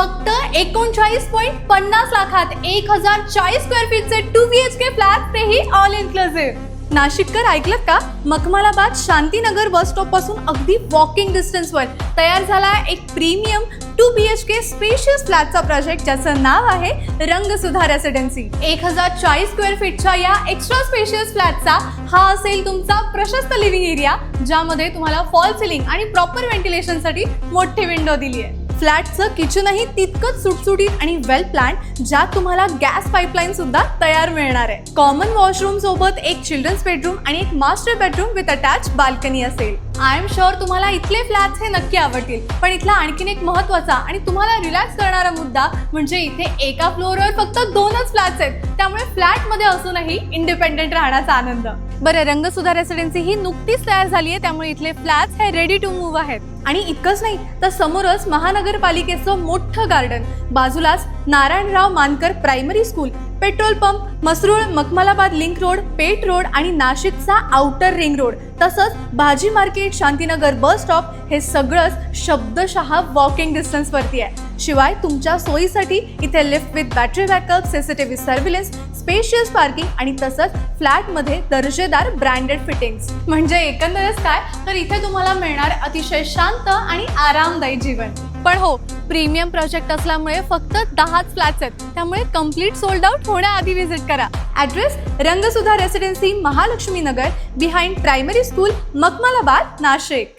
फक्त 39.50 लाखात 1040 square फीटचे 2 BHK flat, तेही ऑल इन्क्लुसिव्ह. नाशिककर ऐकलं का? मखमलाबाद शांतीनगर बस स्टॉप पासून अगदी वॉकिंग डिस्टन्सवर तयार झाला एक प्रीमियम 2 BHK स्पेशियस फ्लॅटचा प्रोजेक्ट, ज्याचं नाव आहे रंगसुधा रेसिडेन्सी. 1040 स्क्वेअर फीटच्या या एक्स्ट्रा स्पेशियस फ्लॅटचा हा असेल तुमचा प्रशस्त लिव्हिंग एरिया, ज्यामध्ये तुम्हाला फॉल सिलिंग आणि प्रॉपर व्हेंटिलेशनसाठी मोठी विंडो दिली आहे. फ्लॅटचं किचनही तितकंच सुटसुटीत आणि वेल प्लॅन, ज्यात तुम्हाला गॅस पाईपलाईन सुद्धा तयार मिळणार आहे. कॉमन वॉशरूम सोबत एक चिल्ड्रन्स बेडरूम आणि एक master bedroom with attach balcony असेल. आय एम शुअर तुम्हाला इथले फ्लॅट्स हे नक्की आवडतील. पण इथला आणखीन एक महत्त्वाचा आणि तुम्हाला रिलॅक्स करणारा मुद्दा म्हणजे इथे एका फ्लोअरवर फक्त 2च फ्लॅट्स आहेत, त्यामुळे फ्लॅटमध्ये असूनही इंडिपेंडेंट राहण्याचा आनंद. बरं, रंगसुधा रेसिडेन्सी ही नुकतीच तयार झाली आहे, त्यामुळे इथले फ्लॅट्स हे रेडी टू मूव्ह आहेत. आणि इतकंच नाही, तर समोरच महानगरपालिकेचं मोठं गार्डन, बाजूलाच Narayanrao Mankar primary school, petrol pump, Masrul, Makhmalabad link road, Peth road आणि नाशिकचा आउटर रिंग रोड, तसंच भाजी मार्केट, शांतीनगर बस स्टॉप, हे सगळंच शब्दशः वॉकिंग डिस्टन्सवरती आहे. शिवाय तुमच्या सोयीसाठी इथे lift with battery backup, CCTV surveillance, spacious parking आणि तसंच फ्लॅटमध्ये दर्जेदार ब्रँडेड फिटिंग्स. म्हणजे एकंदरच काय, तर इथे तुम्हाला मिळणार अतिशय शांत आणि आरामदायी जीवन. पण हो, प्रीमियम प्रोजेक्ट असल्यामुळे फक्त 10च फ्लॅट्स आहेत, त्यामुळे कम्प्लीट सोल्ड आउट होण्याआधी व्हिजिट करा. Address Rangsudha residency, Mahalaxmi Nagar, behind primary school, Makhmalabad, Nashik.